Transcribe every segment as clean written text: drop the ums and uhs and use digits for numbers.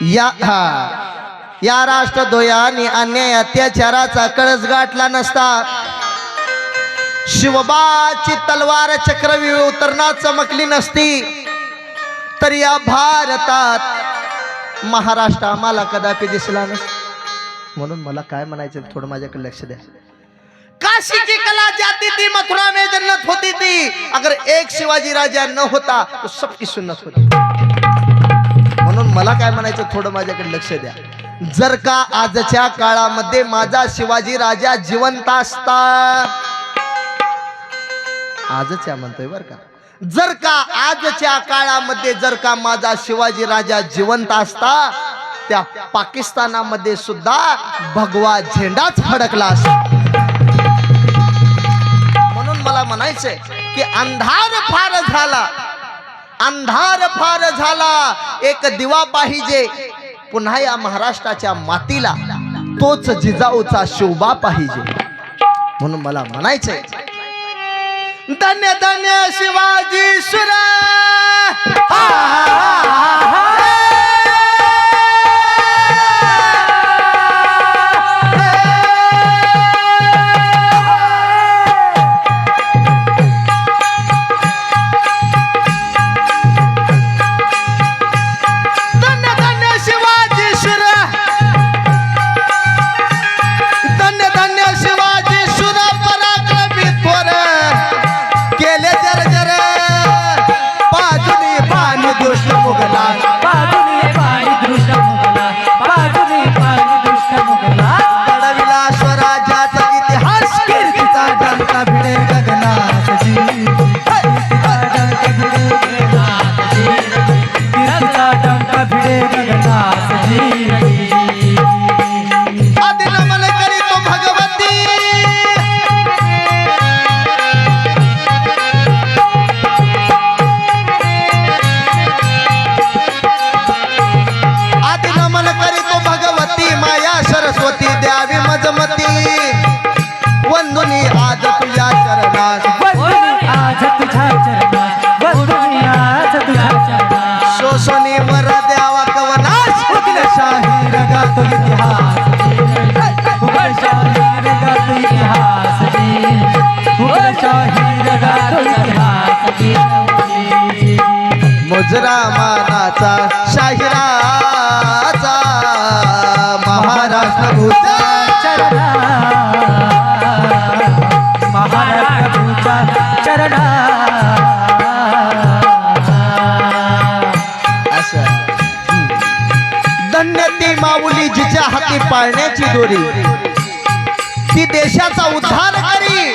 या राष्ट्रद्रोहाने अन्याय अत्याचाराचा कळस गाठला नसता, शिवबाची तलवार चक्रव्यूह उतरणार चमकली नसती, तर या भारतात महाराष्ट्र आम्हाला कदापि दिसला नसता. म्हणून मला काय म्हणायचं थोडं माझ्याकडे लक्ष द्या. काशी की कला जाती थी, मथुरा में जन्नत होती थी. अगर एक शिवाजी राजा न होता तो सबकी सुन्नत होती. म्हणून मला काय म्हणायचं थोडं माझ्याकडे लक्ष द्या. जर का आजच्या काळामध्ये माझा शिवाजी राजा जिवंत असता, आजच्या म्हणतोय बर का, जर का आजच्या काळामध्ये जर का माझा शिवाजी राजा जिवंत असता, त्या पाकिस्तानामध्ये सुद्धा भगवा झेंडाच फडकला असता. म्हणून मला म्हणायचंय की अंधार फार झाला, अंधार फार झाला, एक दिवा पाहिजे पुन्हा या महाराष्ट्राच्या मातीला, तोच जिजाऊचा शोभा पाहिजे. म्हणून मला म्हणायचंय धन्य धन्य शिवाजी सुर. मुजरा मानाचा शाहिराचा महाराष्ट्र भूचा चरणा, महाराष्ट्र भूचा चरणा. असं धन्य ती माऊली जिच्या हाती पाळण्याची दोरी, ती देशाचा उद्धार करी.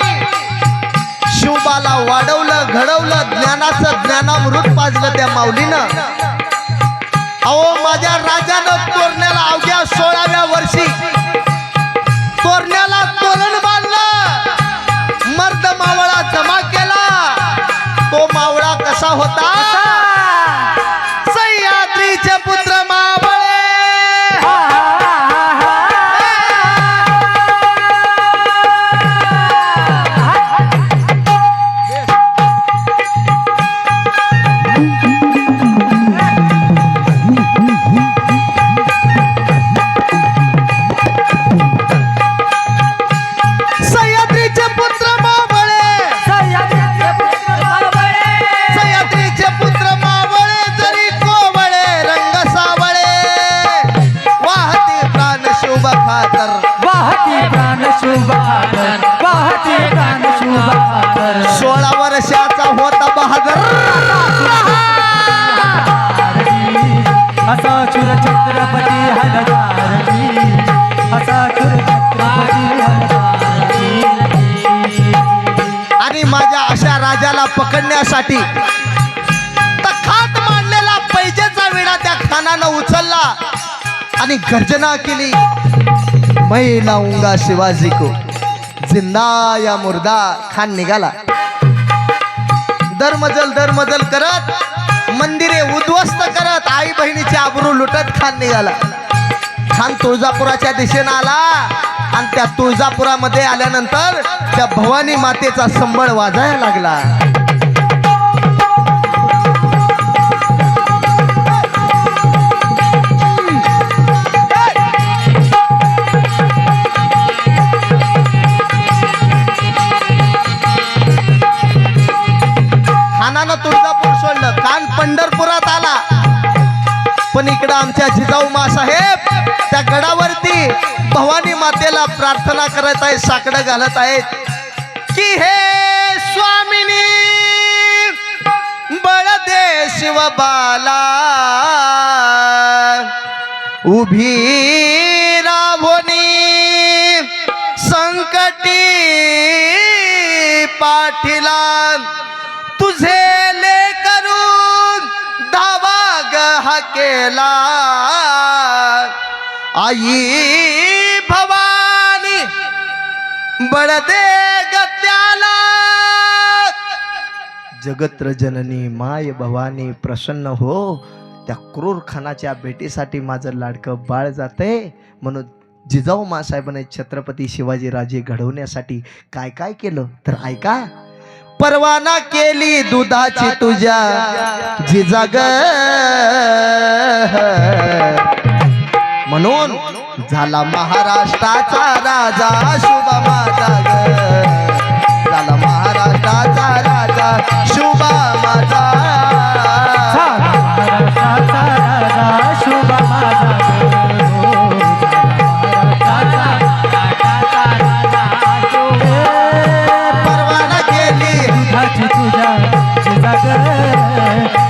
शिवबाला वाढवलं घडवलं, ज्ञानाचं ज्ञानामृत पाजलं त्या माऊलीनं. अहो माझ्या राजानं तोरण्याला अवघ्या 16व्या वर्षी तोरण्याला तोरण बांधलं, मर्द मावळा जमा केला. तो मावळा कसा होता? सह्याद्रीचे पुत्र मावळे. आणि माझ्या अशा राजाला पकडण्यासाठी तखात मांडलेला पैजेचा विडा त्या खानानं उचलला आणि गर्जना केली, मैं लाऊंगा शिवाजी को, जिंदा या मुर्दा. खान निघाला दरमजल करत, मंदिरे उद्ध्वस्त करत, आई बहिणीची आबरू लुटत खान निघाला. खान तुळजापुराच्या दिशेनं आला आणि त्या तुळजापुरामध्ये आल्यानंतर त्या भवानी मातेचा संबळ वाजायला लागला. पण इकडं आमच्या जिजाऊ मासाहेब त्या गडावरती भवानी मातेला प्रार्थना करत आहेत, साकडं घालत आहेत की हे स्वामिनी बळ दे शिवबाला उभी राहोनी संकटी पाठीला तुझे ले करून धावा गहा केला आई भवानी बळ दे गत्याला जगत्र जननी माय भवानी प्रसन्न हो. त्या क्रूर खानाच्या भेटीसाठी माझं लाडकं बाळ जाते. म्हणून जिजाऊ मासाहेबांनी छत्रपती शिवाजी राजे घडवण्यासाठी काय काय केलं तर ऐका. परवाना केली दुधाची तुझ्या जिजाग म्हणून झाला महाराष्ट्राचा राजा शुभ माझा झाला महाराष्ट्राचा राजा शुभ माझा शुभ परवाना केली दुधाची तुझ्या जिजाग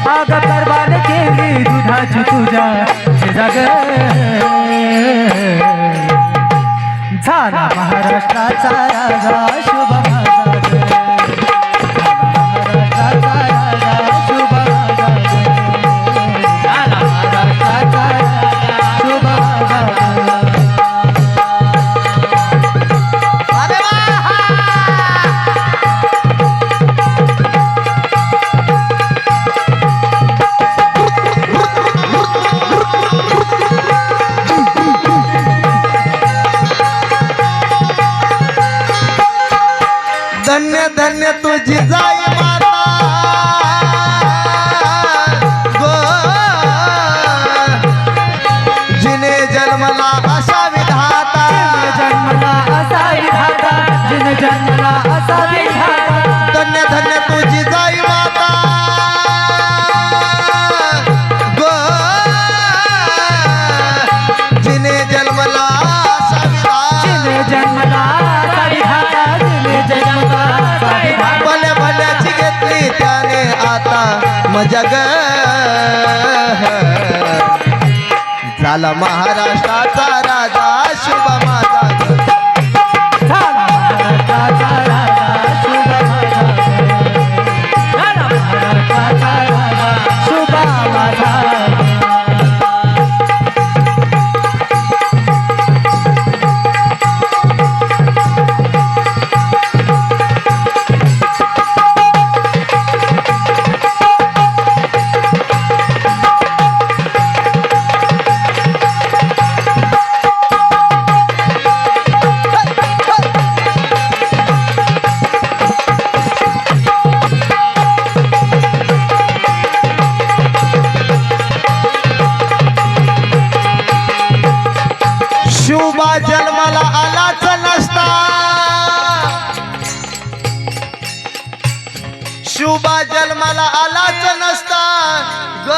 आग परवाना केली दुधाची तुझ्या जिजाग झाला महाराष्ट्राचा राजा शुभ धन्य धन्य तुझी जाई माता गो जिने जन्मला असा विधाता जन्मला असा विधाता जिने जन्मला असा विधाता धन्य धन्य तुझी जाई माता गो जिने जन्मला असा विधाता जिने जन्मला असा विधाता जिने जन्मला असा विधाता भल्या भल्याची घेतली त्याने आता मजा ग झाला महाराष्ट्राचा राजा शुभ माझा झाला महाराष्ट्राचा राजा शुभ माझा झाला महाराष्ट्राचा राजा शुभ माझा शुभा जन्माला आलाच नसता शुभा जन्माला आलाच नसता ग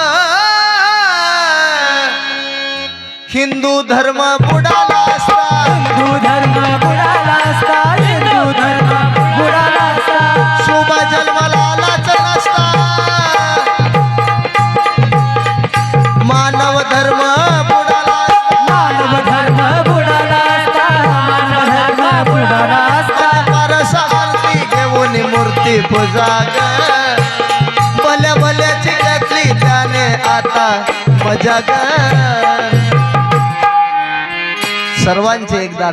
हिंदू धर्म बुडाला असता हिंदू धर्म बुडाला असता हिंदू धर्म बुडाला असता शुभा जन्माला आलाच नसता मानव धर्म बुडाला मानव धर्म बुडाला असता मानव धर्म बुडाला असता परसा आरती घेऊन मूर्ती पूजा ग भल्या भल्याची घेतली त्याने आता मजा ग सर्वांची एकदा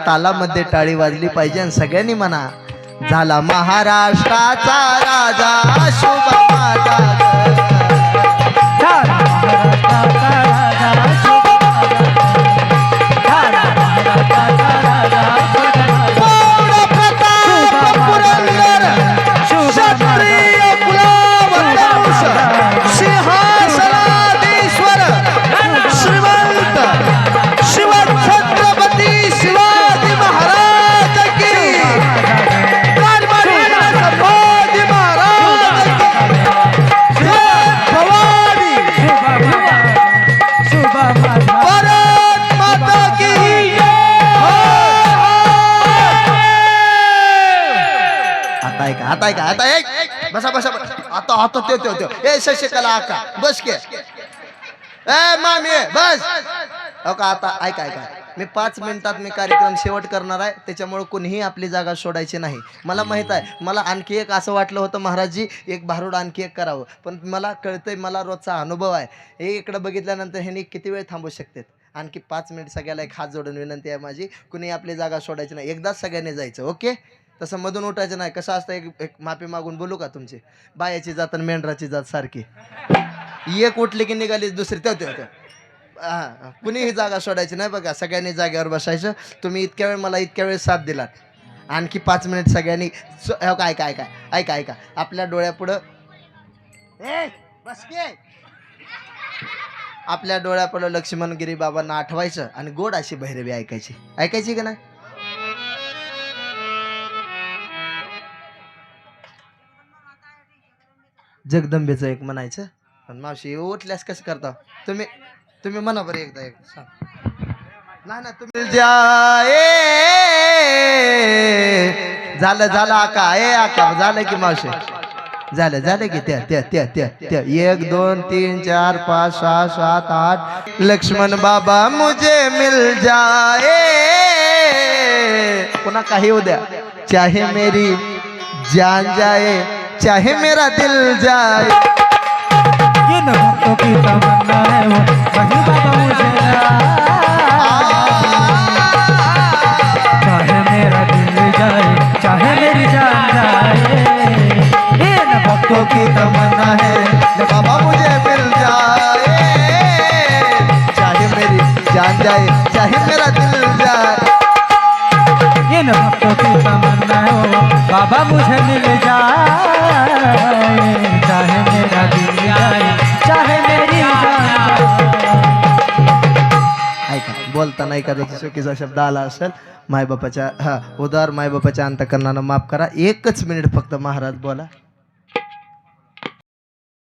तालामध्ये टाळी वाजली पाहिजे आणि सगळ्यांनी म्हणा झाला महाराष्ट्राचा राजा शुभ माझा झाला महाराष्ट्राचा राजा शुभ झाला महाराष्ट्राचा राजा शुभ गौड प्रताप पुरंदर क्षत्रिय कुलावंश सिंहासनाधीश्वर श्रीमंत शिवछत्रपती शिवाजी महाराज की संभाजी महाराज की आता एक बसा बसा बसा. आता त्यो ए शशिकला आका बस के ए मामी बस. हो का आता ऐका मी 5 मिनिटात मी कार्यक्रम शेवट करणार आहे. त्याच्यामुळे कोणीही आपली जागा सोडायची नाही. मला माहित आहे मला आणखी एक असं वाटलं होतं महाराजजी एक भारूड आणखी एक करावं, पण मला कळतंय मला रोजचा अनुभव आहे. हे इकडं बघितल्यानंतर ह्यांनी किती वेळ थांबू शकतात. आणखी 5 मिनिट सगळ्याला एक हात जोडून विनंती आहे माझी, कुणी आपली जागा सोडायची नाही. एकदाच सगळ्यांनी जायचं ओके. तसं मधून उठायचं नाही. कसं असतं एक माफी मागून बोलू का तुमची बायाची जात आणि मेंढराची जात सारखी. एक उठली की निघाली दुसरी त्या हां कुणीही जागा सोडायची नाही बघा. सगळ्यांनी जागेवर बसायचं. तुम्ही इतक्या वेळ मला इतक्या वेळ साथ दिलात. आणखी 5 मिनिट सगळ्यांनी ऐका आपल्या डोळ्यापुढं आपल्या डोळ्यापुढं लक्ष्मणगिरी बाबांना आठवायचं आणि गोड अशी भैरवी ऐकायची का नाही. जगदंबेचं एक म्हणायचं. पण मावशी उठल्यास कसं करता तुम्ही म्हणा बरं एकदा नाही तुम्ही झालं आका झालं की मावशी झालं की त्या 1 2 3 4 5 6 7 8 लक्ष्मण बाबा मुझे मिल जाए. पुन्हा काही उद्या चाहे मेरी जान जाए चाहे मेरा दिल जाए. इन भक्तों की तमन्ना है वो वही बाबा मुझे चाहे मेरा दिल जाए चाहे मेरी जान जाए. इन भक्तों की तमन्ना है बाबा मुझे मिल जाए चाहे मेरी जान जाए चाहे मेरा दिल जाए. इन भक्तों की तमन्ना है वो बाबा मुझे मिल जाए चाहे मेरा दिल जाए चाहे मेरी जान. ऐका बोलताना एखादा चुकीचा शब्द आला असेल मायबापाच्या उदार मायबापाच्या अंतकरणानं माफ करा. 1 मिनिट फक्त महाराज बोला.